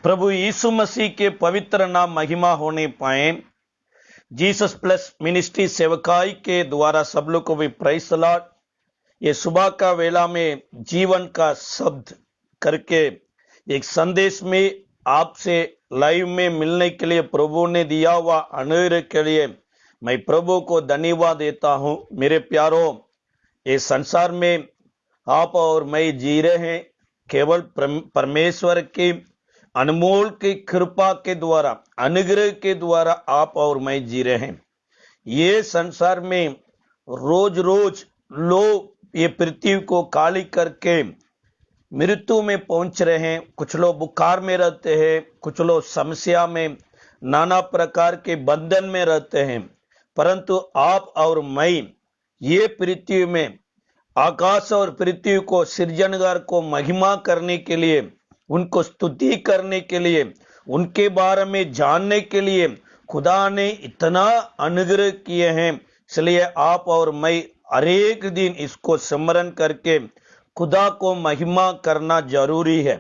प्रभु यीशु मसीह के पवित्र नाम महिमा होने पाए। जीसस प्लस मिनिस्ट्री सेवकाई के द्वारा सब लोग को भी प्राइज द लॉर्ड। ये सुबह का वेला में जीवन का शब्द करके एक संदेश में आपसे लाइव में मिलने के लिए प्रभु ने दिया हुआ अनुग्रह के लिए मैं प्रभु को धन्यवाद देता हूं। मेरे प्यारों, ये संसार में आप और मैं जी रहे हैं केवल परमेश्वर की अनमोल की कृपा के द्वारा, अनुग्रह के द्वारा आप और मैं जी रहे हैं। ये संसार में रोज रोज लोग ये पृथ्वी को खाली करके मृत्यु में पहुंच रहे हैं। कुछ लोग बुखार में रहते हैं, कुछ लोग समस्या में, नाना प्रकार के बंधन में रहते हैं। परंतु आप और मैं ये पृथ्वी में आकाश और पृथ्वी को सृजनगार को महिमा करने के लिए, उनको स्तुति करने के लिए, उनके बारे में जानने के लिए खुदा ने इतना अनुग्रह किए हैं। इसलिए आप और मैं हर एक दिन इसको स्मरण करके खुदा को महिमा करना जरूरी है।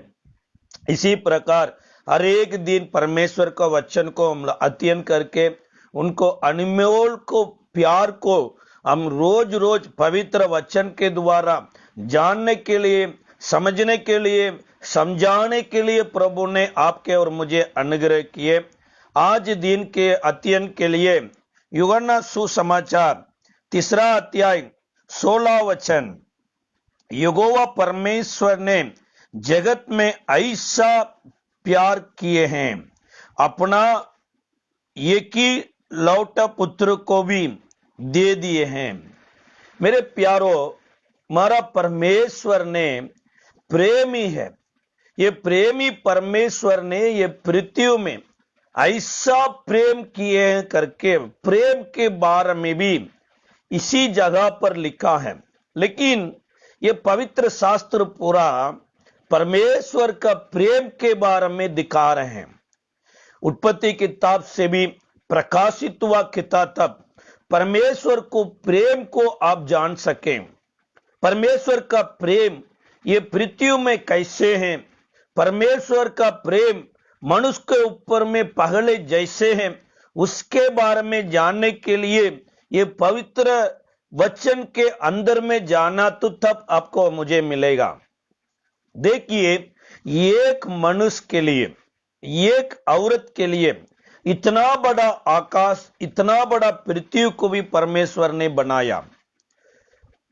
इसी प्रकार हर एक दिन परमेश्वर का वचन को हम अध्ययन करके उनको अनमोल को प्यार को हम रोज रोज पवित्र वचन के द्वारा जानने के लिए, समझने के लिए, समझाने के लिए प्रभु ने आपके और मुझे अनुग्रह किए। आज दिन के अध्ययन के लिए यूहन्ना सुसमाचार 3 अध्याय 16 वचन। यहोवा परमेश्वर ने जगत में ऐसा प्यार किए हैं, अपना एक ही लौटा पुत्र को भी दे दिए हैं। मेरे प्यारो, हमारा परमेश्वर ने प्रेमी है। ये प्रेमी परमेश्वर ने ये पृथ्वी में ऐसा प्रेम किए हैं करके प्रेम के बारे में भी इसी जगह पर लिखा है। लेकिन ये पवित्र शास्त्र पूरा परमेश्वर का प्रेम के बारे में दिखा रहे हैं। उत्पत्ति किताब से भी प्रकाशित हुआ किताब तब परमेश्वर को प्रेम को आप जान सकें। परमेश्वर का प्रेम ये पृथ्वी में कैसे है, परमेश्वर का प्रेम मनुष्य के ऊपर में पहले जैसे है, उसके बारे में जानने के लिए ये पवित्र वचन के अंदर में जाना तो तब आपको मुझे मिलेगा। देखिए, एक मनुष्य के लिए, एक औरत के लिए इतना बड़ा आकाश, इतना बड़ा पृथ्वी को भी परमेश्वर ने बनाया।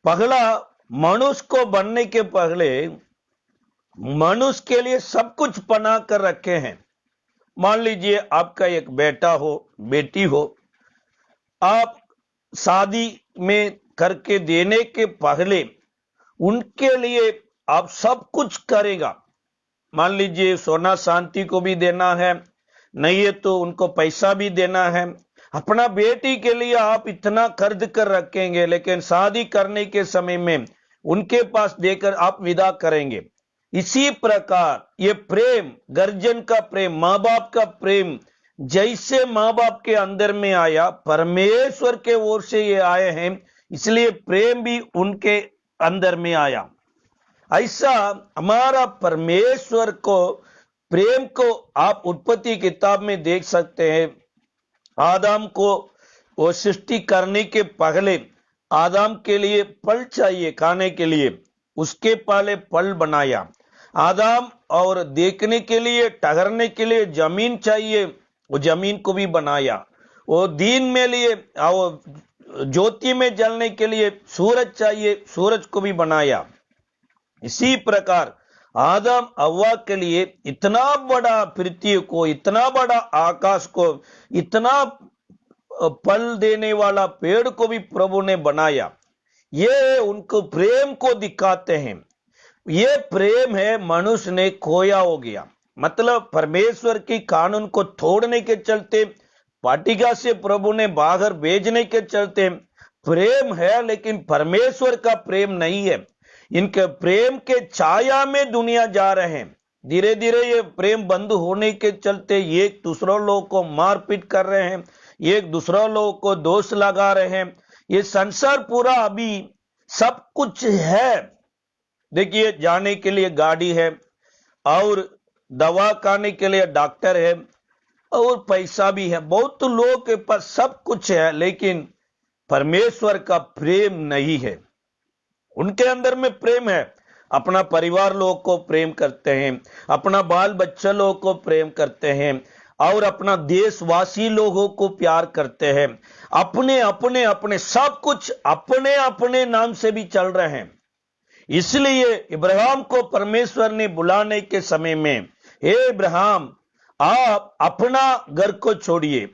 पहला मनुष्य को बनने के पहले मनुष्य के लिए सब कुछ बना कर रखे हैं। मान लीजिए आपका एक बेटा हो, बेटी हो, आप शादी में करके देने के पहले उनके लिए आप सब कुछ करेगा। मान लीजिए सोना शांति को भी देना है, नहीं है तो उनको पैसा भी देना है। अपना बेटी के लिए आप इतना खर्च कर रखेंगे, लेकिन शादी करने के समय में उनके पास देकर आप विदा करेंगे। इसी प्रकार ये प्रेम, गर्जन का प्रेम, माँ बाप का प्रेम जैसे माँ बाप के अंदर में आया, परमेश्वर के ओर से ये आए हैं, इसलिए प्रेम भी उनके अंदर में आया। ऐसा हमारा परमेश्वर को प्रेम को आप उत्पत्ति किताब में देख सकते हैं। आदम को वो सृष्टि करने के पहले आदम के लिए फल चाहिए खाने के लिए, उसके पहले फल बनाया। आदम और देखने के लिए, ठहरने के लिए जमीन चाहिए, वो जमीन को भी बनाया। वो दिन में लिए, वो ज्योति में जलने के लिए सूरज चाहिए, सूरज को भी बनाया। इसी प्रकार आदम हव्वा के लिए इतना बड़ा पृथ्वी को, इतना बड़ा आकाश को, इतना फल देने वाला पेड़ को भी प्रभु ने बनाया। ये उनको प्रेम को दिखाते हैं। ये प्रेम है मनुष्य ने खोया हो गया। मतलब परमेश्वर की कानून को तोड़ने के चलते, वाटिका से प्रभु ने बाहर भेजने के चलते प्रेम है, लेकिन परमेश्वर का प्रेम नहीं है। इनके प्रेम के छाया में दुनिया जा रहे हैं। धीरे धीरे ये प्रेम बंद होने के चलते एक दूसरों लोगों को मारपीट कर रहे हैं, एक दूसरों लोगों को दोष लगा रहे हैं। ये संसार पूरा अभी सब कुछ है। देखिए, जाने के लिए गाड़ी है और दवा खाने के लिए डॉक्टर है और पैसा भी है, बहुत लोगों के पास सब कुछ है, लेकिन परमेश्वर का प्रेम नहीं है। उनके अंदर में प्रेम है, अपना परिवार लोग को प्रेम करते हैं, अपना बाल बच्चा लोग को प्रेम करते हैं और अपना देशवासी लोगों को प्यार करते हैं। अपने अपने अपने सब कुछ अपने अपने नाम से भी चल रहे हैं। इसलिए इब्राहिम को परमेश्वर ने बुलाने के समय में, हे इब्राहिम, आप अपना घर को छोड़िए,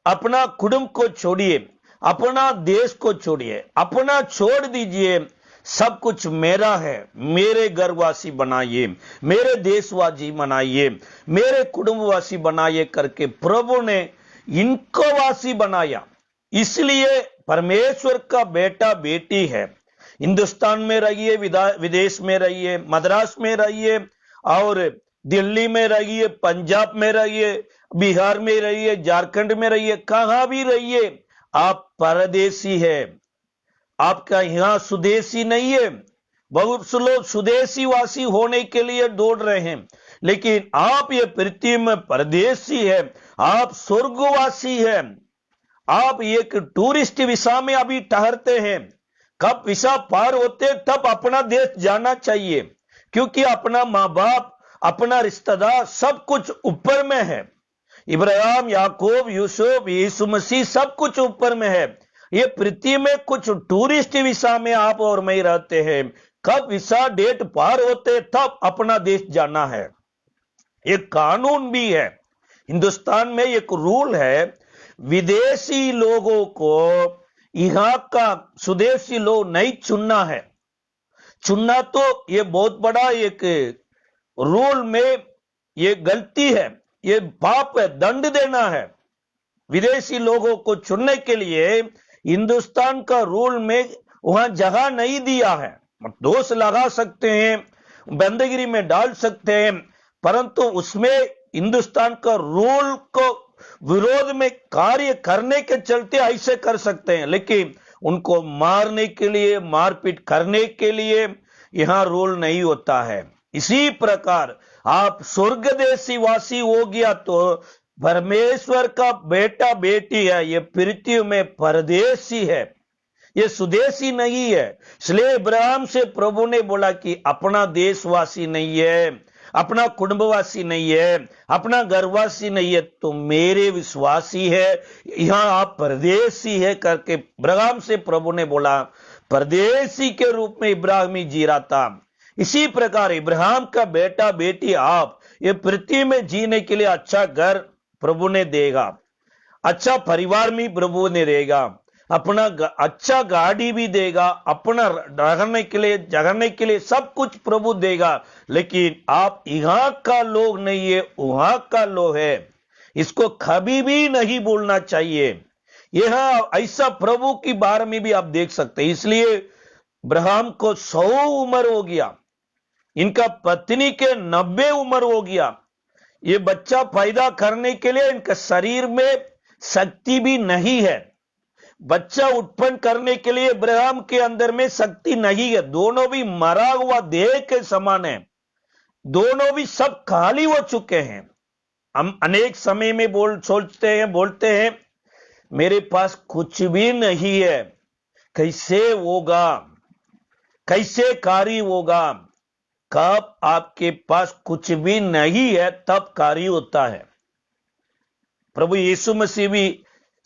अपना कुटुंब को छोड़िए, अपना देश को छोड़िए, अपना छोड़ दीजिए, सब कुछ मेरा है, मेरे घरवासी बनाइए, मेरे देशवासी बनाइए, मेरे कुटुंबवासी बनाइए करके प्रभु ने इनको वासी बनाया। इसलिए परमेश्वर का बेटा बेटी है, हिंदुस्तान में रहिए, विदेश में रहिए, मद्रास में रहिए और दिल्ली में रहिए, पंजाब में रहिए, बिहार में रहिए, झारखंड में रहिए, कहां भी रहिए, आप परदेसी है, आपका यहां सुदेशी नहीं है। बहुत से लोग सुदेशी वासी होने के लिए दौड़ रहे हैं, लेकिन आप ये पृथ्वी में परदेसी है, आप स्वर्गवासी है। आप एक टूरिस्ट वीसा में अभी ठहरते हैं, कब वीसा पार होते तब अपना देश जाना चाहिए, क्योंकि अपना माँ बाप, अपना रिश्तेदार सब कुछ ऊपर में है। इब्राहिम, याकूब, यूसुफ, यीशु मसीह सब कुछ ऊपर में है। ये पृथ्वी में कुछ टूरिस्ट वीसा में आप और मैं रहते हैं, कब वीसा डेट पार होते तब अपना देश जाना है। एक कानून भी है, हिंदुस्तान में एक रूल है, विदेशी लोगों को यहां का स्वदेशी लोग नहीं चुनना है। चुनना तो ये बहुत बड़ा एक रूल में ये गलती है, ये पाप है, दंड देना है। विदेशी लोगों को चुनने के लिए हिंदुस्तान का रूल में वहां जगह नहीं दिया है। दोष लगा सकते हैं, बंदगिरी में डाल सकते हैं, परंतु उसमें हिंदुस्तान का रूल को विरोध में कार्य करने के चलते ऐसे कर सकते हैं, लेकिन उनको मारने के लिए, मारपीट करने के लिए यहां रूल नहीं होता है। इसी प्रकार आप स्वर्गदेशी वासी हो गया तो परमेश्वर का बेटा बेटी है, ये पृथ्वी में परदेशी है, ये सुदेशी नहीं है। इसलिए इब्राहिम से प्रभु ने बोला कि अपना देशवासी नहीं है, अपना कुटुंबवासी नहीं है, अपना घरवासी नहीं है, तो मेरे विश्वासी है, यहां आप परदेशी है करके इब्राहिम से प्रभु ने बोला। परदेशी के रूप में इब्राहिम जी रहा था। इसी प्रकार इब्राहिम का बेटा बेटी आप, ये पृथ्वी में जीने के लिए अच्छा घर प्रभु ने देगा, अच्छा परिवार भी प्रभु ने देगा, अपना अच्छा गाड़ी भी देगा, अपना रहने के लिए, जगने के लिए सब कुछ प्रभु देगा। लेकिन आप यहां का लोग नहीं है, वहां का लोग है, इसको कभी भी नहीं बोलना चाहिए। यहां ऐसा प्रभु की बारे में भी आप देख सकते हैं। इसलिए इब्राहिम को 100 उम्र हो गया, इनका पत्नी के 90 उम्र हो गया। ये बच्चा पैदा करने के लिए इनका शरीर में शक्ति भी नहीं है, बच्चा उत्पन्न करने के लिए इब्राहिम के अंदर में शक्ति नहीं है। दोनों भी मरा हुआ देह के समान है, दोनों भी सब खाली हो चुके हैं। हम अनेक समय में बोलते हैं मेरे पास कुछ भी नहीं है, कैसे होगा, कैसे कार्य होगा। कब आपके पास कुछ भी नहीं है तब कार्य होता है। प्रभु यीशु मसीह भी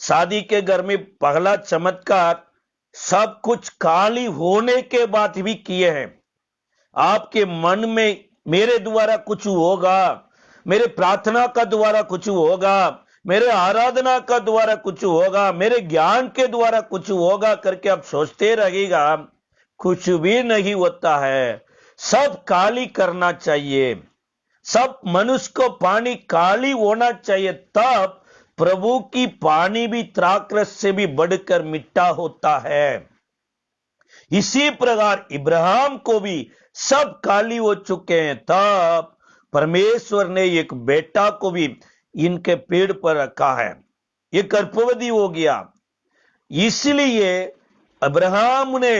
शादी के घर में पहला चमत्कार सब कुछ खाली होने के बाद भी किए हैं। आपके मन में मेरे द्वारा कुछ होगा, मेरे प्रार्थना का द्वारा कुछ होगा, मेरे आराधना का द्वारा कुछ होगा, मेरे ज्ञान के द्वारा कुछ होगा करके आप सोचते रहेगा, कुछ भी नहीं होता है। सब खाली करना चाहिए, सब मनुष्य को पानी खाली होना चाहिए, तब प्रभु की पानी भी त्राकरस से भी बढ़कर मीठा होता है। इसी प्रकार इब्राहिम को भी सब खाली हो चुके हैं, तब परमेश्वर ने एक बेटा को भी इनके पेड़ पर रखा है, ये गर्भवती हो गया। इसलिए अब्राहम ने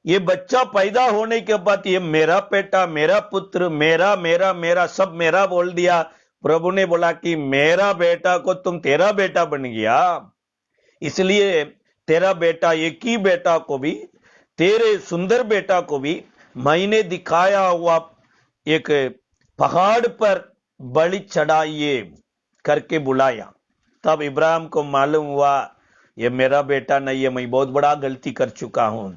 ये बच्चा पैदा होने के बाद ये मेरा बेटा, मेरा पुत्र, मेरा मेरा मेरा सब मेरा बोल दिया। प्रभु ने बोला कि मेरा बेटा को तुम तेरा बेटा बन गया, इसलिए तेरा बेटा, एक ही बेटा को भी, तेरे सुंदर बेटा को भी मैंने दिखाया हुआ एक पहाड़ पर बलि चढ़ाइए करके बुलाया। तब इब्राहिम को मालूम हुआ ये मेरा बेटा नहीं है, मैं बहुत बड़ा गलती कर चुका हूं।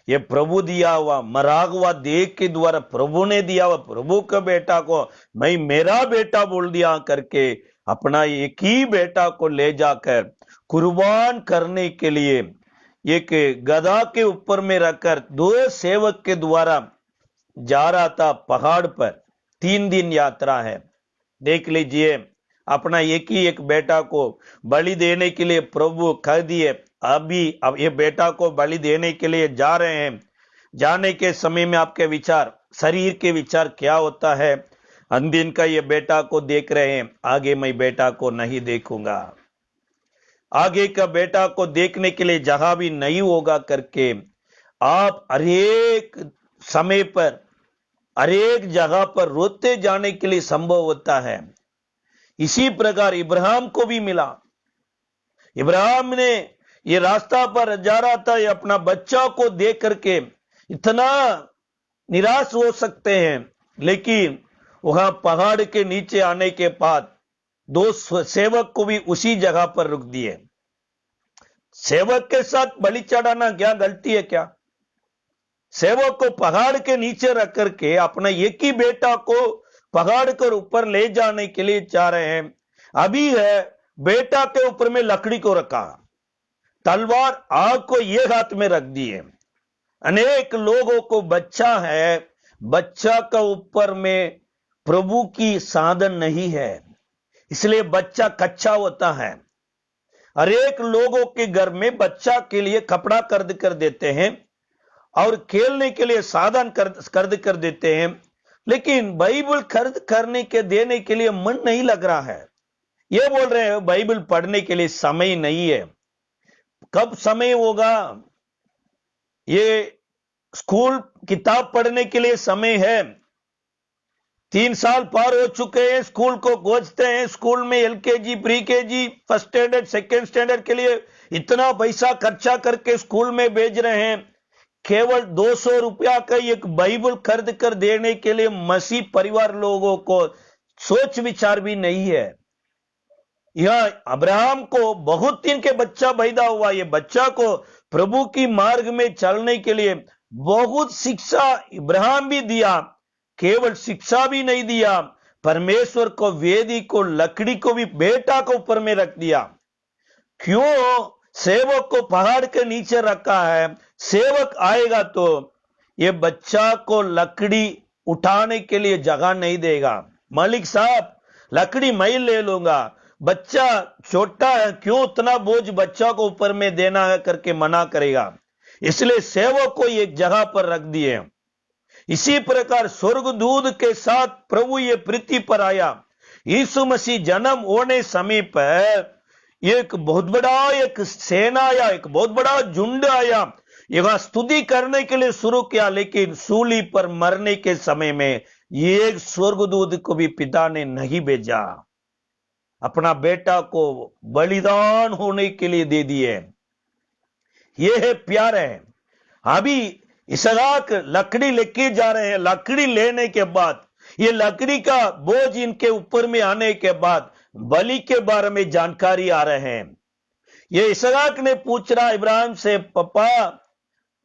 ये प्रभु दिया हुआ मरा हुआ देह के द्वारा प्रभु ने दिया हुआ प्रभु के बेटा को मैं मेरा बेटा बोल दिया करके अपना एक ही बेटा को ले जाकर कुर्बान करने के लिए एक गधा के ऊपर में रखकर 2 सेवक के द्वारा जा रहा था पहाड़ पर। 3 दिन यात्रा है। देख लीजिए, अपना एक ही एक बेटा को बलि देने के लिए प्रभु कह दिए। अब ये बेटा को बलि देने के लिए जा रहे हैं। जाने के समय में आपके विचार, शरीर के विचार क्या होता है? अंदिन का ये बेटा को देख रहे हैं, आगे मैं बेटा को नहीं देखूंगा, आगे का बेटा को देखने के लिए जगह भी नहीं होगा करके आप हरेक समय पर हरेक जगह पर रोते जाने के लिए संभव होता है। इसी प्रकार इब्राहिम को भी मिला। इब्राहिम ने ये रास्ता पर जा रहा था, ये अपना बच्चा को देख करके इतना निराश हो सकते हैं, लेकिन वहां पहाड़ के नीचे आने के बाद 2 सेवक को भी उसी जगह पर रुक दिए। सेवक के साथ बलि चढ़ाना क्या गलती है क्या? सेवक को पहाड़ के नीचे रख करके अपना एक ही बेटा को पहाड़ के ऊपर ले जाने के लिए चाह रहे हैं। अभी है बेटा के ऊपर में लकड़ी को रखा, तलवार आग को ये हाथ में रख दिए। अनेक लोगों को बच्चा है, बच्चा का ऊपर में प्रभु की साधन नहीं है, इसलिए बच्चा कच्चा होता है। अनेक लोगों के घर में बच्चा के लिए कपड़ा खरीद कर देते हैं और खेलने के लिए साधन खरीद कर देते हैं, लेकिन बाइबल खरीद करने के देने के लिए मन नहीं लग रहा है। ये बोल रहे हैं बाइबल पढ़ने के लिए समय नहीं है। कब समय होगा? ये स्कूल किताब पढ़ने के लिए समय है। 3 साल पार हो चुके हैं, स्कूल को खोजते हैं। स्कूल में LKG, pre KG, first standard, second standard के लिए इतना पैसा खर्चा करके स्कूल में भेज रहे हैं। केवल 200 रुपया का एक बाइबल खरीद कर देने के लिए मसीह परिवार लोगों को सोच विचार भी नहीं है। यह अब्राहम को बहुत दिन के बच्चा पैदा हुआ। ये बच्चा को प्रभु की मार्ग में चलने के लिए बहुत शिक्षा इब्राहिम भी दिया। केवल शिक्षा भी नहीं दिया, परमेश्वर को, वेदी को, लकड़ी को भी बेटा को ऊपर में रख दिया। क्यों? सेवक को पहाड़ के नीचे रखा है। सेवक आएगा तो ये बच्चा को लकड़ी उठाने के लिए जगह नहीं देगा। मालिक साहब, लकड़ी मैं ले लूंगा, बच्चा छोटा है, क्यों उतना बोझ बच्चा को ऊपर में देना है करके मना करेगा। इसलिए सेवक को एक जगह पर रख दिए। इसी प्रकार स्वर्गदूत के साथ प्रभु ये पृथ्वी पर आया। यीशु मसीह जन्म होने समय पर एक बहुत बड़ा एक सेना आया, एक बहुत बड़ा झुंड आया, यहां स्तुति करने के लिए शुरू किया। लेकिन सूली पर मरने के समय में एक स्वर्गदूत को भी पिता ने नहीं भेजा, अपना बेटा को बलिदान होने के लिए दे दिए। ये है प्यार है। अभी इसहाक लकड़ी लेके जा रहे हैं। लकड़ी लेने के बाद, ये लकड़ी का बोझ इनके ऊपर में आने के बाद बलि के बारे में जानकारी आ रहे हैं। ये इसहाक ने पूछ रहा इब्राहिम से, पापा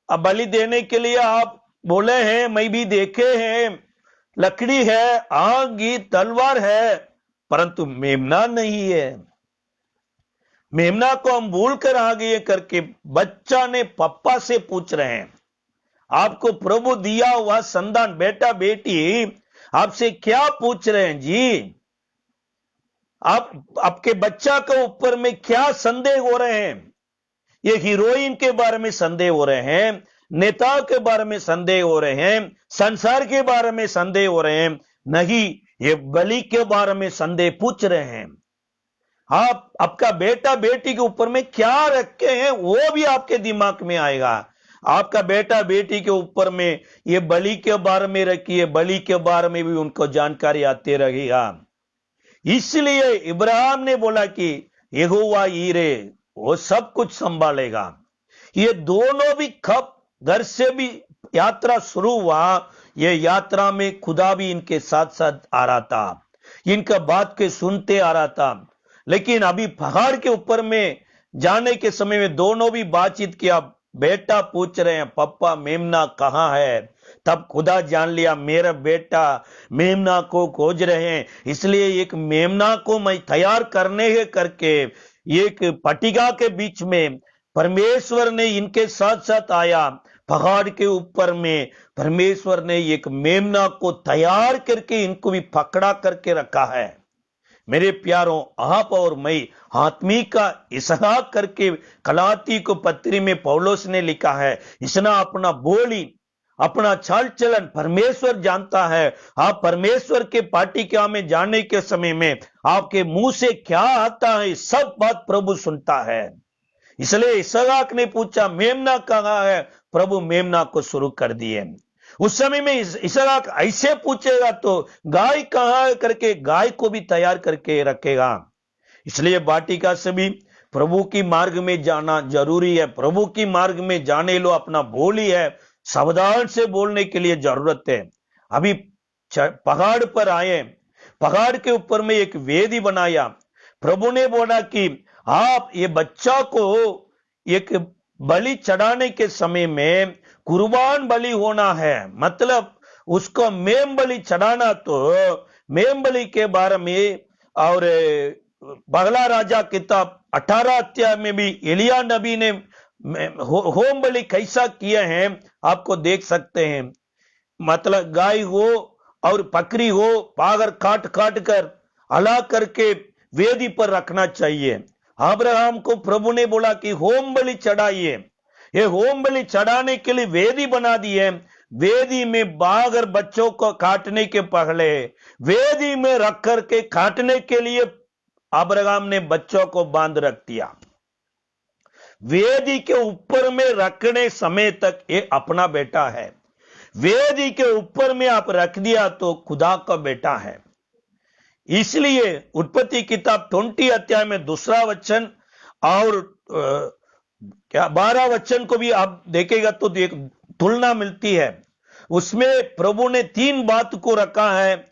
अब बलि देने के लिए आप बोले हैं, मैं भी देखे हैं, लकड़ी है, आग की तलवार है, परंतु मेमना नहीं है। मेमना को हम भूल कर आ गए करके बच्चा ने पापा से पूछ रहे हैं। आपको प्रभु दिया हुआ संतान बेटा बेटी आपसे क्या पूछ रहे हैं जी? आप आपके बच्चा के ऊपर में क्या संदेह हो रहे हैं? ये हीरोइन के बारे में संदेह हो रहे हैं, नेता के बारे में संदेह हो रहे हैं, संसार के बारे में संदेह हो रहे हैं? नहीं, ये बलि के बारे में संदेह पूछ रहे हैं। आप आपका बेटा बेटी के ऊपर में क्या रखे हैं वो भी आपके दिमाग में आएगा। आपका बेटा बेटी के ऊपर में ये बलि के बारे में रखिए, बलि के बारे में भी उनको जानकारी आती रहेगा। इसलिए इब्राहिम ने बोला कि यहोवा यीरे वो सब कुछ संभालेगा। ये दोनों भी कब घर से भी यात्रा शुरू हुआ, ये यात्रा में खुदा भी इनके साथ साथ आ रहा था, इनका बात के सुनते आ रहा था। लेकिन अभी पहाड़ के ऊपर में जाने के समय में दोनों भी बातचीत किया। बेटा पूछ रहे हैं पप्पा मेमना कहाँ है। तब खुदा जान लिया मेरा बेटा मेमना को खोज रहे हैं, इसलिए एक मेमना को मैं तैयार करने के करके एक पटिका के बीच में परमेश्वर ने इनके साथ साथ आया। पहाड़ के ऊपर में परमेश्वर ने एक मेमना को तैयार करके इनको भी पकड़ा करके रखा है। मेरे प्यारों, आप और मैं आत्मी का इसहाक करके गलाती को पत्री में पौलुस ने लिखा है, इसना अपना बोली अपना चाल चलन परमेश्वर जानता है। आप परमेश्वर के पाटिका में जाने के समय में आपके मुंह से क्या आता है सब बात प्रभु सुनता है। इसलिए इसहाक ने पूछा मेमना कहाँ है, प्रभु मेमना को शुरू कर दिए। उस समय में इसहाक ऐसे पूछेगा तो गाय कहाँ है करके गाय को भी तैयार करके रखेगा। इसलिए वाटिका से भी प्रभु की मार्ग में जाना जरूरी है। प्रभु की मार्ग में जाने लो अपना बोली है, सावधान से बोलने के लिए जरूरत है। अभी पहाड़ पर आए, पहाड़ के ऊपर में एक वेदी बनाया। प्रभु ने बोला कि आप ये बच्चा को एक बलि चढ़ाने के समय में कुर्बान बलि होना है, मतलब उसको मेम बलि चढ़ाना। तो मेम बलि के बारे में और बगला राजा किताब 18 अध्याय में भी एलिया नबी ने होम बलि कैसा किए हैं आपको देख सकते हैं। मतलब गाय हो और बकरी हो, पागर काट काट कर अला करके वेदी पर रखना चाहिए। अब्राहम को प्रभु ने बोला कि होम बलि चढ़ाइए। ये होम बलि चढ़ाने के लिए वेदी बना दी है। वेदी में बागर बच्चों को काटने के पहले वेदी में रख करके काटने के लिए अब्राहम ने बच्चों को बांध रख दिया। वेदी के ऊपर में रखने समय तक ये अपना बेटा है। वेदी के ऊपर में आप रख दिया तो खुदा का बेटा है। इसलिए उत्पत्ति किताब 20 अध्याय में 2 वचन और 12 वचन को भी आप देखेगा तो तुलना मिलती है। उसमें प्रभु ने 3 बात को रखा है।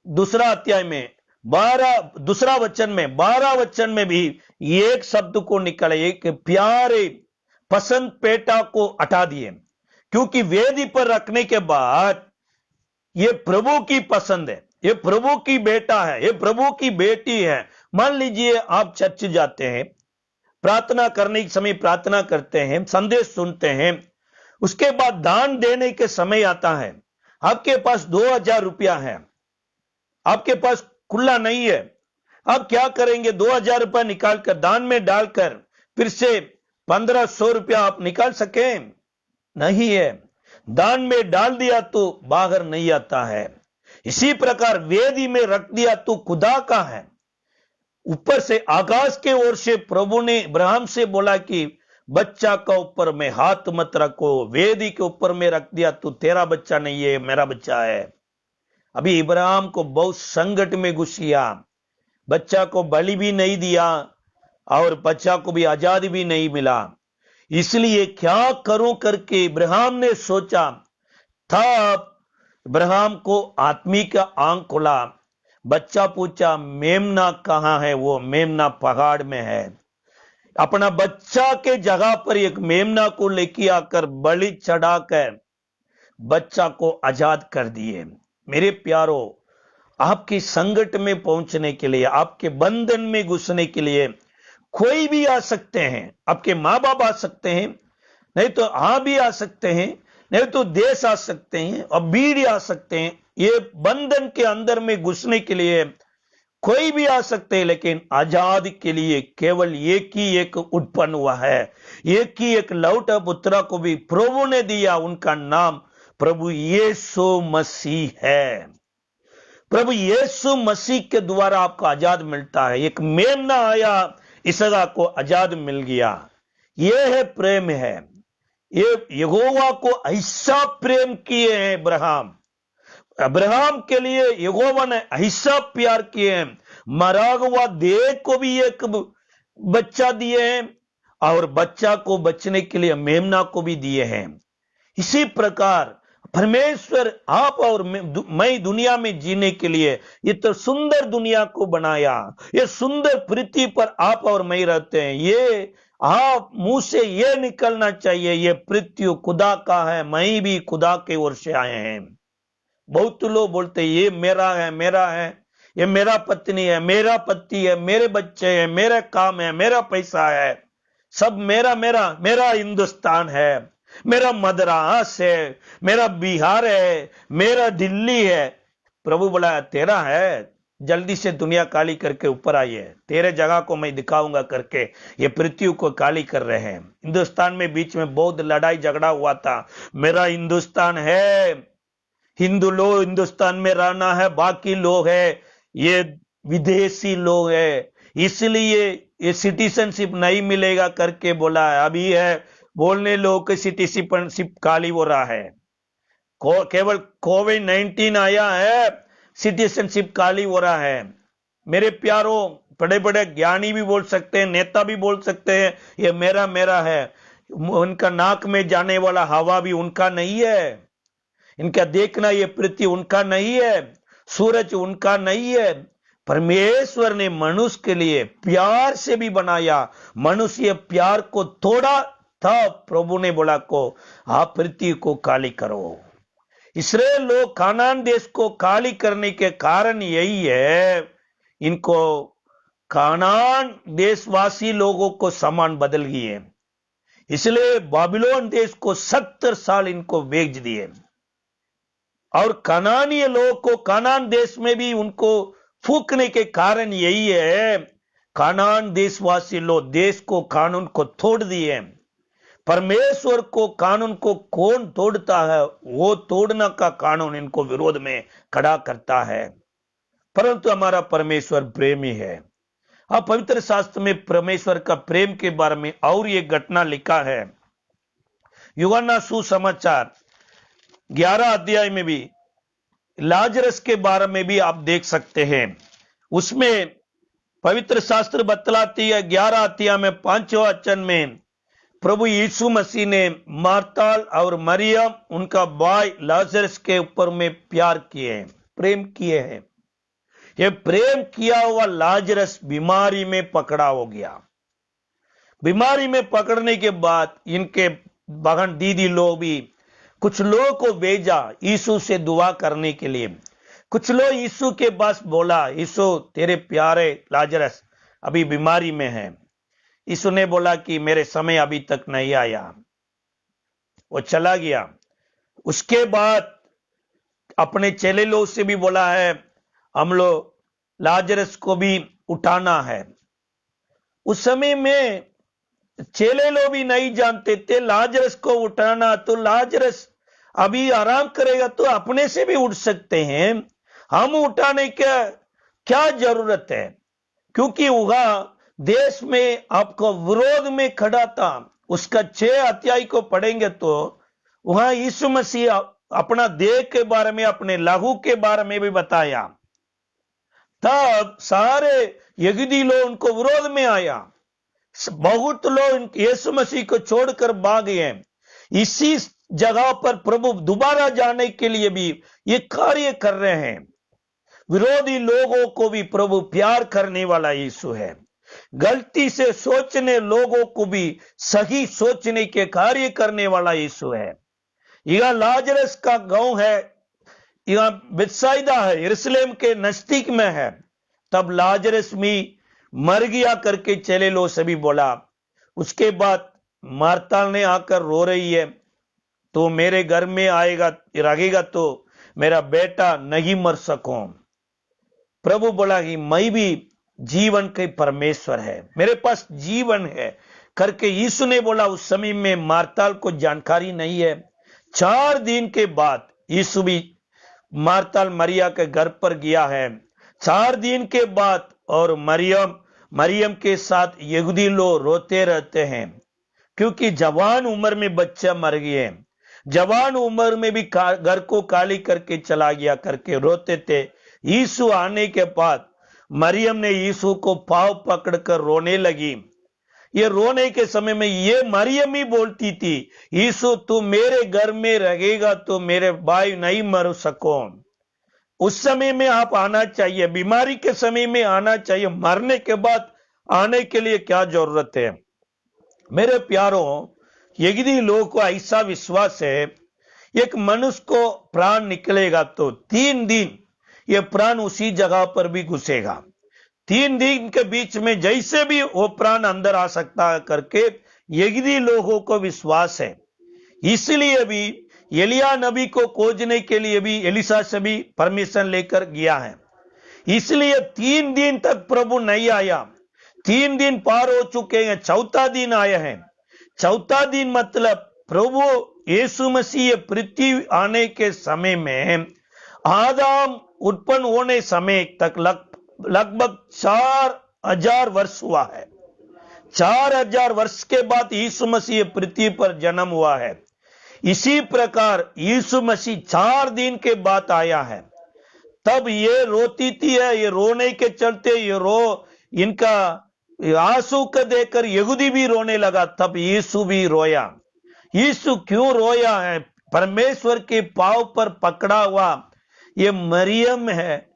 2 अध्याय में 12 वचन में भी एक शब्द को निकला, एक प्यारे पसंद बेटा को हटा दिए, क्योंकि वेदी पर रखने के बाद ये प्रभु की पसंद है, ये प्रभु की बेटा है, ये प्रभु की बेटी है। मान लीजिए आप चर्च जाते हैं, प्रार्थना करने के समय प्रार्थना करते हैं, संदेश सुनते हैं, उसके बाद दान देने के समय आता है, आपके पास 2000 रुपया है, आपके पास खुला नहीं है। आप क्या करेंगे? 2000 रुपया निकालकर दान में डालकर फिर से 1500 रुपया आप निकाल सके? नहीं है। दान में डाल दिया तो बाहर नहीं आता है। इसी प्रकार वेदी में रख दिया तो खुदा का है। ऊपर से आकाश के ओर से प्रभु ने इब्राहिम से बोला कि बच्चा का ऊपर में हाथ मत रखो। वेदी के ऊपर में रख दिया तो तेरा बच्चा नहीं है, मेरा बच्चा है। अभी इब्राहिम को बहुत संकट में घुस गया। बच्चा को बलि भी नहीं दिया और बच्चा को भी आजादी भी नहीं मिला। इसलिए क्या करूं करके इब्राहिम ने सोचा। तब इब्राहिम को आत्मी का आंख खुला। बच्चा पूछा मेमना कहां है? वो मेमना पहाड़ में है। अपना बच्चा के जगह पर एक मेमना को लेके आकर बलि चढ़ाकर बच्चा को आजाद कर दिए। मेरे प्यारो, आपके संकट में पहुंचने के लिए, आपके बंधन में घुसने के लिए कोई भी आ सकते हैं। आपके माँ बाप आ सकते हैं, नहीं तो आप भी आ सकते हैं, नहीं तो देश आ सकते हैं और भीड़ आ सकते हैं। ये बंधन के अंदर में घुसने के लिए कोई भी आ सकते हैं, लेकिन आजादी के लिए केवल एक ही एक उत्पन्न हुआ है। एक ही एक लौटा पुत्र को भी प्रभु ने दिया, उनका नाम प्रभु यीशु मसीह है। प्रभु यीशु मसीह के द्वारा आपको आजाद मिलता है। एक मेमना आया, इसहाक को आजाद मिल गया। यह है प्रेम है, ये यहोवा को ऐसा प्रेम किए हैं अब्राहम, अब्राहम के लिए यहोवा ने ऐसा प्यार किए हैं, मरा हुआ देह को भी एक बच्चा दिए हैं और बच्चा को बचने के लिए मेमना को भी दिए हैं। इसी प्रकार परमेश्वर आप और मैं दुनिया में जीने के लिए ये तो सुंदर दुनिया को बनाया, ये सुंदर पृथ्वी पर आप और मैं रहते हैं। ये आप मुंह से ये निकलना चाहिए, ये पृथ्वी खुदा का है, मैं भी खुदा के ओर से आए हैं। बहुत लोग बोलते ये मेरा है, मेरा है, ये मेरा पत्नी है, मेरा पति है, मेरे बच्चे हैं, मेरा काम है, मेरा पैसा है, सब मेरा मेरा मेरा हिंदुस्तान है, मेरा मद्रास है, मेरा बिहार है, मेरा दिल्ली है। प्रभु बोला तेरा है, जल्दी से दुनिया काली करके ऊपर आइए, तेरे जगह को मैं दिखाऊंगा करके ये पृथ्वी को काली कर रहे हैं। हिंदुस्तान में बीच में बहुत लड़ाई झगड़ा हुआ था, मेरा हिंदुस्तान है, हिंदू लोग हिंदुस्तान में रहना है, बाकी लोग है ये विदेशी लोग है, इसलिए ये सिटीजनशिप नहीं मिलेगा करके बोला है। अभी है बोलने लोगों के सिटीजनशिप खाली हो रहा है, केवल कोविड-19 आया है, सिटीजनशिप खाली हो रहा है। मेरे प्यारों, बड़े बड़े ज्ञानी भी बोल सकते हैं, नेता भी बोल सकते हैं ये मेरा मेरा है, उनका नाक में जाने वाला हवा भी उनका नहीं है, इनका देखना ये पृथ्वी उनका नहीं है, सूरज उनका नहीं है। परमेश्वर ने मनुष्य के लिए प्यार से भी बनाया, मनुष्य प्यार को तोड़ा था। प्रभु ने बोला को आप पृथ्वी को खाली करो। इस्राएल लोग कानान देश को खाली करने के कारण यही है, इनको कानान देशवासी लोगों को समान बदल गई है, इसलिए बाबिलोन देश को 70 साल इनको भेज दिए और कनानीय लोगों को कानान देश में भी उनको फूकने के कारण यही है, कानान देशवासी लोग देश को कानून को तोड़ दिए। परमेश्वर को कानून को कौन तोड़ता है, वो तोड़ना का कानून इनको विरोध में खड़ा करता है। परंतु हमारा परमेश्वर प्रेमी है। अब पवित्र शास्त्र में परमेश्वर का प्रेम के बारे में और ये घटना लिखा है, यूहन्ना सुसमाचार 11 अध्याय में भी लाजरस के बारे में भी आप देख सकते हैं। उसमें पवित्र शास्त्र बतलाती है 11 अध्याय में 5वें वचन में प्रभु यीशु मसीह ने मार्ताल और मरियम उनका भाई लाजरस के ऊपर में प्यार किए हैं, प्रेम किए हैं। ये प्रेम किया हुआ लाजरस बीमारी में पकड़ा हो गया। बीमारी में पकड़ने के बाद इनके बहन दीदी लोग भी कुछ लोगों को भेजा यीशु से दुआ करने के लिए। कुछ लोग यीशु के पास बोला, यीशु तेरे प्यारे लाजरस अभी बीमारी में है। यीशु ने बोला कि मेरे समय अभी तक नहीं आया, वो चला गया। उसके बाद अपने चेले लोग से भी बोला है हम लोग लाजरस को भी उठाना है। उस समय में चेले लोग भी नहीं जानते थे लाजरस को उठाना, तो लाजरस अभी आराम करेगा तो अपने से भी उठ सकते हैं, हम उठाने का क्या जरूरत है, क्योंकि वह देश में आपको विरोध में खड़ा था। उसका 6 अध्याय को पढ़ेंगे तो वहां यीशु मसीह अपना देह के बारे में, अपने लहू के बारे में भी बताया। तब सारे यहूदी लोग उनको विरोध में आया, बहुत लोग यीशु मसीह को छोड़कर भाग गए। इसी जगह पर प्रभु दोबारा जाने के लिए भी ये कार्य कर रहे हैं। विरोधी लोगों को भी प्रभु प्यार करने वाला यीशु है। गलती से सोचने लोगों को भी सही सोचने के कार्य करने वाला यीशु है। यह लाजरस का गांव है, यह बेतसाइदा है, यरूशलेम के नजदीक में है। तब लाजरस भी मर गया करके चेले लोग सभी बोला। उसके बाद मार्ता ने आकर रो रही है, तो मेरे घर में आएगा रहेगा तो मेरा बेटा नहीं मर सको। प्रभु बोला कि मैं भी जीवन के परमेश्वर है, मेरे पास जीवन है करके यीशु ने बोला। उस समय में मार्ताल को जानकारी नहीं है। 4 दिन के बाद यीशु भी मार्ताल मरिया के घर पर गया है। 4 दिन के बाद और मरियम के साथ यहूदी लोग रोते रहते हैं, क्योंकि जवान उम्र में बच्चा मर गए, जवान उम्र में भी घर को खाली करके चला गया करके रोते थे। यीशु आने के बाद मरियम ने यीशु को पांव पकड़कर रोने लगी। ये रोने के समय में ये मरियम ही बोलती थी, यीशु तू मेरे घर में रहेगा तो मेरे भाई नहीं मर सको। उस समय में आप आना चाहिए, बीमारी के समय में आना चाहिए, मरने के बाद आने के लिए क्या जरूरत है। मेरे प्यारों, यदि लोगों को ऐसा विश्वास है एक मनुष्य को प्राण निकलेगा तो 3 दिन ये प्राण उसी जगह पर भी घुसेगा। 3 दिन के बीच में जैसे भी वो प्राण अंदर आ सकता है करके यदि लोगों को विश्वास है। इसलिए भी एलिया नबी को खोजने के लिए भी एलिसा से भी परमिशन लेकर गया है। इसलिए 3 दिन तक प्रभु नहीं आया। 3 दिन पार हो चुके हैं, चौथा दिन आया है। चौथा दिन मतलब प्रभु यीशु मसीह पृथ्वी आने के समय में आदम उत्पन्न होने समय तक लगभग 4000 वर्ष हुआ है। 4000 वर्ष के बाद यीशु मसीह पृथ्वी पर जन्म हुआ है। इसी प्रकार यीशु मसीह 4 दिन के बाद आया है। तब ये रोती थी, ये रोने के चलते इनका आंसू को देखकर यहूदी भी रोने लगा। तब यीशु भी रोया। यीशु क्यों रोया है? परमेश्वर के पांव पर पकड़ा हुआ ये मरियम है,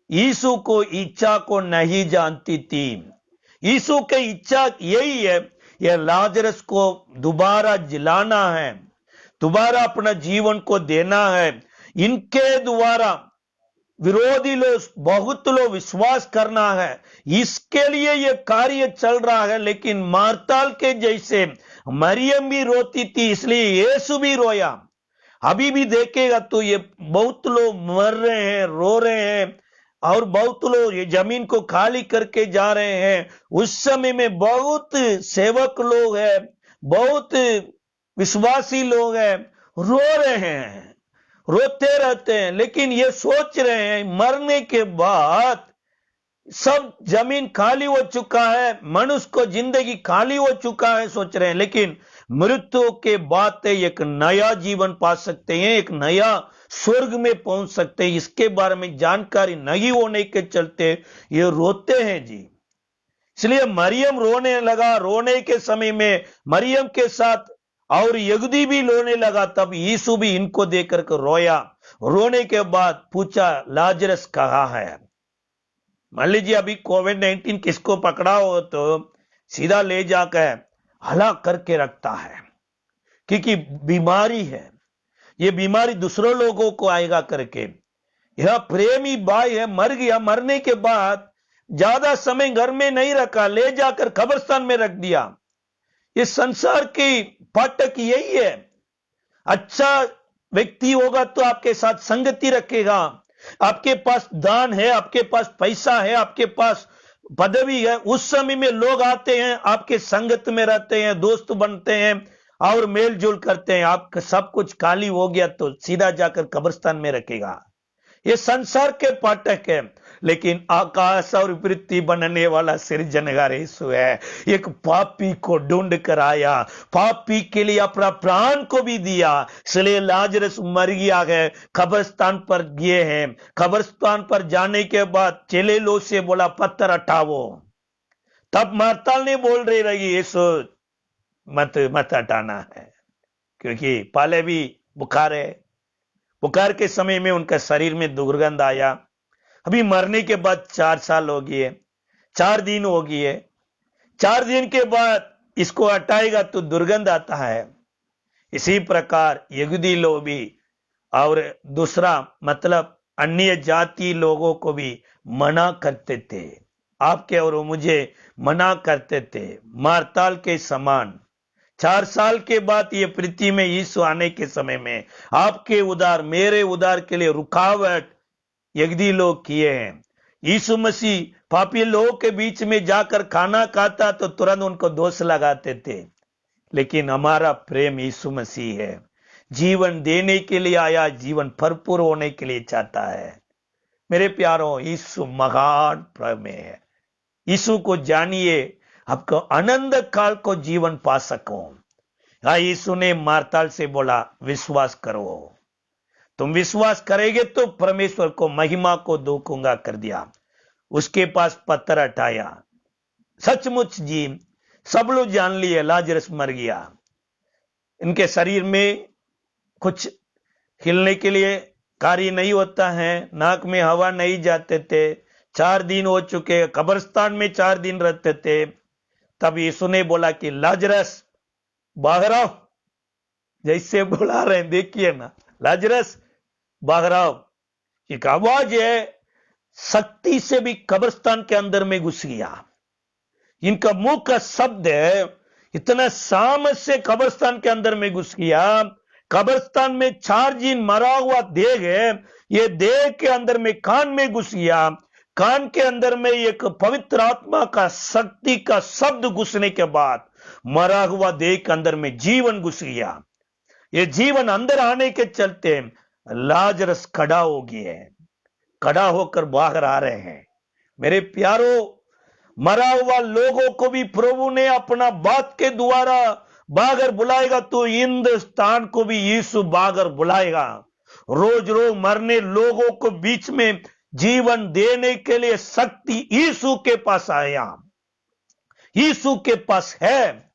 यीशु को इच्छा को नहीं जानती थी। यीशु की इच्छा यही है, ये लाजरस को दोबारा जिलाना है, दोबारा अपना जीवन को देना है। इनके द्वारा विरोधी लोग, बहुत लोग विश्वास करना है, इसके लिए ये कार्य चल रहा है। लेकिन मार्ताल के जैसे मरियम भी रोती थी, इसलिए यीशु भी रोया। अभी भी देखेगा तो ये बहुत लोग मर रहे हैं, रो रहे हैं, और बहुत लोग ये जमीन को खाली करके जा रहे हैं। उस समय में बहुत सेवक लोग हैं, बहुत विश्वासी लोग हैं, रो रहे हैं, रोते रहते हैं। लेकिन ये सोच रहे हैं मरने के बाद सब जमीन खाली हो चुका है, मनुष्य को जिंदगी खाली हो चुका है, सोच रहे हैं। लेकिन मृत्यु के बाद एक नया जीवन पा सकते हैं, एक नया स्वर्ग में पहुंच सकते हैं। इसके बारे में जानकारी नहीं होने के चलते ये रोते हैं जी। इसलिए मरियम रोने लगा। रोने के समय में मरियम के साथ और यहूदी भी रोने लगा। तब यीशु भी इनको देखकर के रोया। रोने के बाद पूछा, लाजरस कहाँ है? मान लीजिए अभी कोविड-19 किसको पकड़ा हो तो सीधा ले जाकर हलाक करके रखता है, क्योंकि बीमारी है, ये बीमारी दूसरों लोगों को आएगा करके। यह प्रेमी भाई है, मर गया, मरने के बाद ज्यादा समय घर में नहीं रखा, ले जाकर कब्रिस्तान में रख दिया। ये संसार की पाठक यही है। अच्छा व्यक्ति होगा तो आपके साथ संगति रखेगा, आपके पास दान है, आपके पास पैसा है, आपके पास पदवी है, उस समय में लोग आते हैं, आपके संगत में रहते हैं, दोस्त बनते हैं और मेल जोल करते हैं। आपका सब कुछ खाली हो गया तो सीधा जाकर कब्रिस्तान में रखेगा। ये संसार के पाठक है। लेकिन आकाश और पृथ्वी बनने वाला सृजनहार यीशु है। एक पापी को ढूंढ कर आया, पापी के लिए अपना प्राण को भी दिया। इसलिए लाजरस मर गया है, कब्रिस्तान पर गए हैं। कब्रिस्तान पर जाने के बाद चेले लोग से बोला, पत्थर हटाओ। तब मार्ताल ने बोल रही, यीशु मत हटाना है, क्योंकि पहले भी बुखार है। बुखार के समय में उनका शरीर में दुर्गंध आया। अभी मरने के बाद 4 साल हो गए, 4 दिन हो गए। 4 दिन के बाद इसको हटाएगा तो दुर्गंध आता है। इसी प्रकार यहूदी लोग भी और दूसरा मतलब अन्य जाति लोगों को भी मना करते थे, आपके और मुझे मना करते थे, मार्ताल के समान। 4 साल के बाद ये पृथ्वी में यीशु आने के समय में आपके उद्धार, मेरे उद्धार के लिए रुकावट यहूदी लोग किए हैं। यीशु मसीह पापी लोगों के बीच में जाकर खाना खाता तो तुरंत उनको दोष लगाते थे। लेकिन हमारा प्रेम यीशु मसीह है, जीवन देने के लिए आया, जीवन भरपूर होने के लिए चाहता है। मेरे प्यारों, यीशु महान प्रेम है। यीशु को जानिए, आपको आनंद काल को जीवन पा सको। हाँ, यीशु ने मार्ताल से बोला, विश्वास करो, तुम विश्वास करेंगे तो परमेश्वर को महिमा को दोगुना कर दिया। उसके पास पत्थर हटाया। सचमुच जी, सब लोग जान लिए लाजरस मर गया। इनके शरीर में कुछ हिलने के लिए कार्य नहीं होता है, नाक में हवा नहीं जाते थे, 4 दिन हो चुके, कब्रिस्तान में 4 दिन रहते थे। तब यीशु ने बोला कि लाजरस बाहर आओ। जैसे बुला रहे हैं, देखिए ना, लाजरस बाहर आओ। एक आवाज है, शक्ति से भी कब्रिस्तान के अंदर में घुस गया। इनका मुंह का शब्द है, इतना सामर्थ से कब्रिस्तान के अंदर में घुस गया। कब्रिस्तान में 4 दिन मरा हुआ देह है, ये देह के अंदर में कान में घुस गया। कान के अंदर में एक पवित्र आत्मा का शक्ति का शब्द घुसने के बाद मरा हुआ देह के अंदर में जीवन घुस गया। ये जीवन अंदर आने के चलते लाजरस खड़ा हो गया है, खड़ा होकर बाहर आ रहे हैं। मेरे प्यारो, मरा हुआ लोगों को भी प्रभु ने अपना बात के द्वारा बागर बुलाएगा, तो हिंदुस्तान को भी यीशु बागर बुलाएगा। रोज रोज मरने लोगों को बीच में जीवन देने के लिए शक्ति यीशु के पास आया, यीशु के पास है।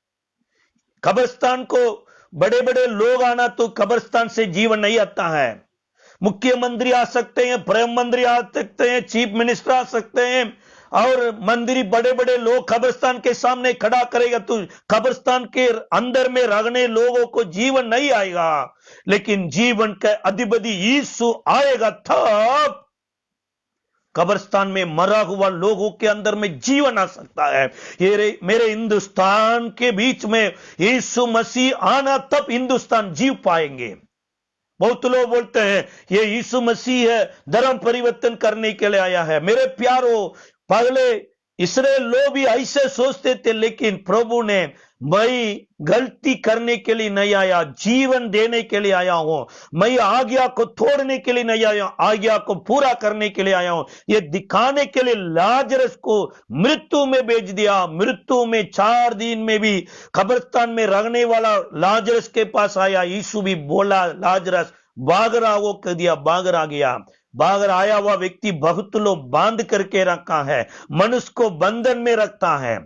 कब्रिस्तान को बड़े बड़े लोग आना तो कब्रिस्तान से जीवन नहीं आता है। मुख्यमंत्री आ सकते हैं, प्राइम मंत्री आ सकते हैं, चीफ मिनिस्टर आ सकते हैं, और मंदिर बड़े बड़े लोग कब्रिस्तान के सामने खड़ा करेगा तो कब्रिस्तान के अंदर में रहने लोगों को जीवन नहीं आएगा। लेकिन जीवन का अधिपति यीशु आएगा, तब कब्रिस्तान में मरा हुआ लोगों के अंदर में जीवन आ सकता है। ये मेरे हिंदुस्तान के बीच में यीशु मसीह आना, तब हिंदुस्तान जीव पाएंगे। बहुत लोग बोलते हैं ये यीशु मसीह है, धर्म परिवर्तन करने के लिए आया है। मेरे प्यारो, पहले इस्राएल लोग भी ऐसे सोचते थे, लेकिन प्रभु ने, मैं गलती करने के लिए नहीं आया, जीवन देने के लिए आया हूं। मैं आज्ञा को तोड़ने के लिए नहीं आया, आज्ञा को पूरा करने के लिए आया हूं। ये दिखाने के लिए लाजरस को मृत्यु में भेज दिया। मृत्यु में 4 दिन में भी कब्रिस्तान में रहने वाला लाजरस के पास आया। यीशु भी बोला, लाजरस बागर आओ, कह दिया, बागर आ गया। बागर आया हुआ व्यक्ति बहुत लोग बांध करके रखा है, मनुष्य को बंधन में रखता है।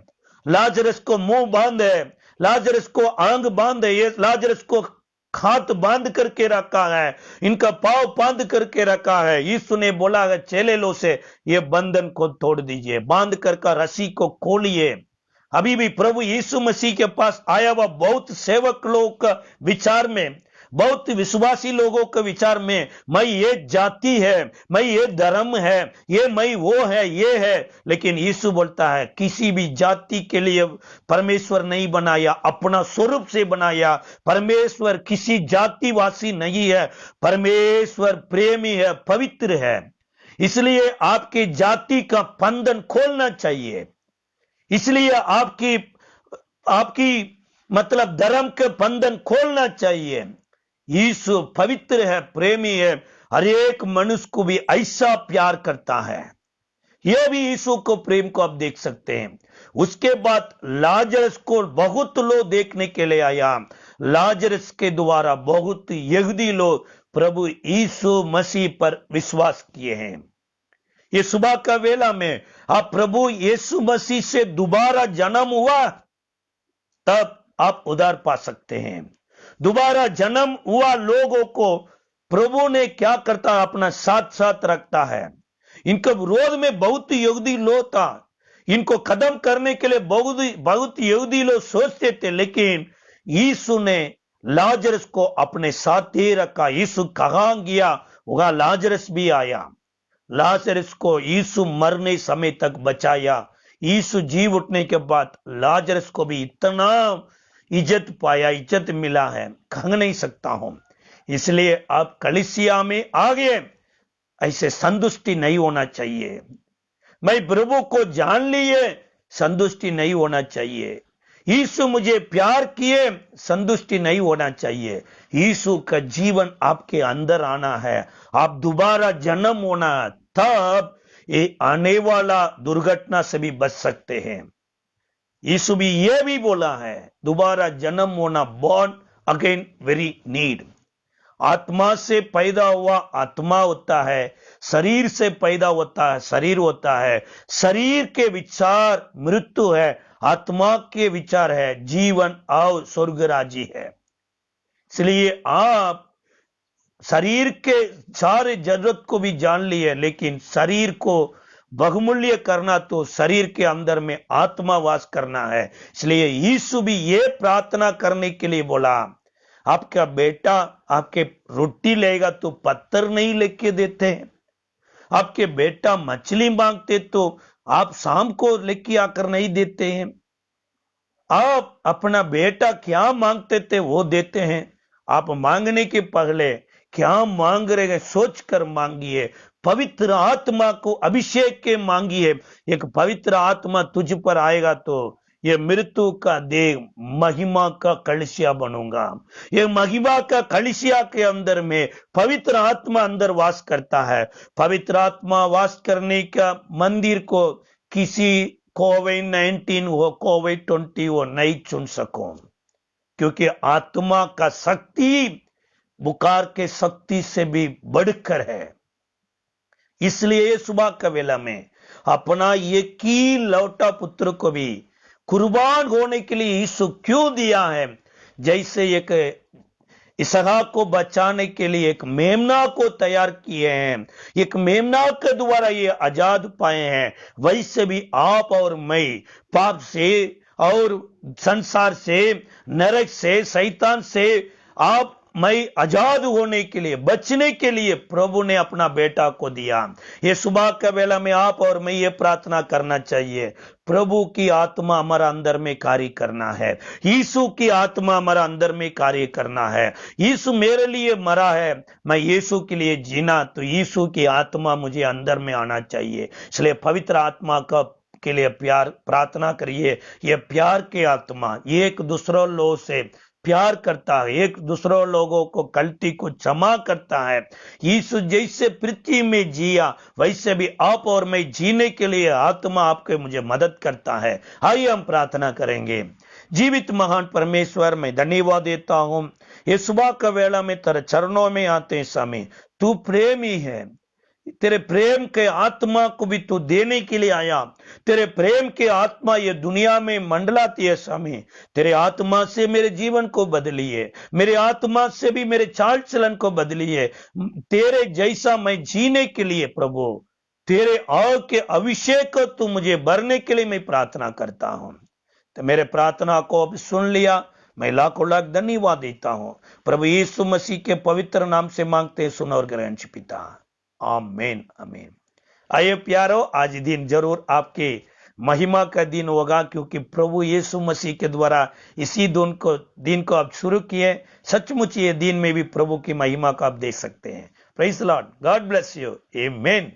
लाजरस को मुंह बांध है, लाजरस को आंग बांध है, ये लाजरस को हाथ बांध करके रखा है, इनका पांव बांध करके रखा है। यीशु ने बोला, चेले लो से ये बंधन को तोड़ दीजिए, बांध करके रस्सी को खोलिए। अभी भी प्रभु यीशु मसीह के पास आया हुआ बहुत सेवक लोग का विचार में, बहुत विश्वासी लोगों के विचार में, मैं ये जाति है, मैं ये धर्म है, ये मैं वो है, ये है। लेकिन यीशु बोलता है, किसी भी जाति के लिए परमेश्वर नहीं बनाया, अपना स्वरूप से बनाया। परमेश्वर किसी जातिवासी नहीं है, परमेश्वर प्रेमी है, पवित्र है। इसलिए आपकी जाति का बंधन खोलना चाहिए। इसलिए आपकी मतलब धर्म के बंधन खोलना चाहिए। यीशु पवित्र है, प्रेमी है, हर एक मनुष्य को भी ऐसा प्यार करता है। यह भी यीशु को प्रेम को आप देख सकते हैं। उसके बाद लाजरस को बहुत लोग देखने के लिए आया। लाजरस के द्वारा बहुत यहूदी लोग प्रभु यीशु मसीह पर विश्वास किए हैं। ये सुबह का वेला में आप प्रभु यीशु मसीह से दोबारा जन्म हुआ, तब आप उद्धार पा सकते हैं। दोबारा जन्म हुआ लोगों को प्रभु ने क्या करता, अपना साथ साथ रखता है। इनके विरोध में बहुत यहूदी लोग था, इनको खत्म करने के लिए बहुत यहूदी लोग सोचते थे, लेकिन यीशु ने लाजरस को अपने साथ ही रखा। यीशु कहां गया, वहां लाजरस भी आया। लाजरस को यीशु मरने समय तक बचाया। यीशु जी उठने के बाद लाजरस को भी इतना इज्जत पाया, इज्जत मिला है, कह नहीं सकता हूं। इसलिए आप कलीसिया में आ गए, ऐसे संतुष्टि नहीं होना चाहिए। मैं प्रभु को जान लिए, संतुष्टि नहीं होना चाहिए। यीशु मुझे प्यार किए, संतुष्टि नहीं होना चाहिए। यीशु का जीवन आपके अंदर आना है, आप दोबारा जन्म होना, तब ये आने वाला दुर्घटना से भी बच सकते हैं। यीशु भी ये भी बोला है, दोबारा जन्म होना, बॉर्न अगेन वेरी नीड। आत्मा से पैदा हुआ आत्मा होता है, शरीर से पैदा होता है शरीर होता है। शरीर के विचार मृत्यु है, आत्मा के विचार है जीवन और स्वर्ग राज्य है। इसलिए आप शरीर के सारे जरूरत को भी जान लिए, लेकिन शरीर को बहुमूल्य करना तो शरीर के अंदर में आत्मा वास करना है। इसलिए यीशु भी ये प्रार्थना करने के लिए बोला, आपका बेटा आपके रोटी लेगा तो पत्थर नहीं लेके देते हैं, आपके बेटा मछली मांगते तो आप शाम को लेके आकर नहीं देते हैं, आप अपना बेटा क्या मांगते थे वो देते हैं। आप मांगने के पहले क्या मांग रहे हैं सोच कर मांगिए, पवित्र आत्मा को अभिषेक के मांगिए। एक पवित्र आत्मा तुझ पर आएगा तो ये मृत्यु का देह महिमा का कलशिया बनूंगा। ये महिमा का कलशिया के अंदर में पवित्र आत्मा अंदर वास करता है। पवित्र आत्मा वास करने का मंदिर को किसी कोविड-19 हो, कोविड-20 हो नहीं चुन सको, क्योंकि आत्मा का शक्ति बुखार के शक्ति से भी बढ़कर है। इसलिए ये सुबह का वेला में अपना एक ही लौटा पुत्र को भी कुर्बान होने के लिए यीशु क्यों दिया है। जैसे एक इसहाक को बचाने के लिए एक मेमना को तैयार किए हैं, एक मेमना के द्वारा ये आजाद पाए हैं, वैसे भी आप और मैं पाप से और संसार से, नरक से, शैतान से आप मैं आजाद होने के लिए, बचने के लिए प्रभु ने अपना बेटा को दिया। ये सुबह का वेला में आप और मैं ये प्रार्थना करना चाहिए, प्रभु की आत्मा हमारा अंदर में कार्य करना है, यीशु की आत्मा हमारा अंदर में कार्य करना है। यीशु मेरे लिए मरा है, मैं यीशु के लिए जीना, तो यीशु की आत्मा मुझे अंदर में आना चाहिए। इसलिए पवित्र आत्मा का के लिए प्यार प्रार्थना करिए। ये प्यार के आत्मा एक दूसरों लोगों से प्यार करता है, एक दूसरों लोगों को गलती को क्षमा करता है। यीशु जैसे पृथ्वी में जिया वैसे भी आप और मैं जीने के लिए आत्मा आपके मुझे मदद करता है। आइए हम प्रार्थना करेंगे। जीवित महान परमेश्वर, मैं धन्यवाद देता हूं ये सुबह का वेला में तेरे चरणों में आते समय तू प्रेमी है, तेरे प्रेम के आत्मा को भी तू देने के लिए आया। तेरे प्रेम के आत्मा ये दुनिया में मंडलाती है स्वामी, तेरे आत्मा से मेरे जीवन को बदलिए, मेरे आत्मा से भी मेरे चाल चलन को बदलिए। तेरे जैसा मैं जीने के लिए प्रभु तेरे आग के अभिषेक को तू मुझे भरने के लिए मैं प्रार्थना करता हूं। तो मेरे प्रार्थना को अब सुन लिया, मैं लाखों लाख धन्यवाद देता हूं। प्रभु यीशु मसीह के पवित्र नाम से मांगते सुन और ग्रहण पिता, आमीन आमीन। आइए प्यारो, आज दिन जरूर आपके महिमा का दिन होगा, क्योंकि प्रभु यीशु मसीह के द्वारा इसी दिन को आप शुरू किए। सचमुच ये दिन में भी प्रभु की महिमा को आप देख सकते हैं। Praise the Lord, God bless you, आमीन।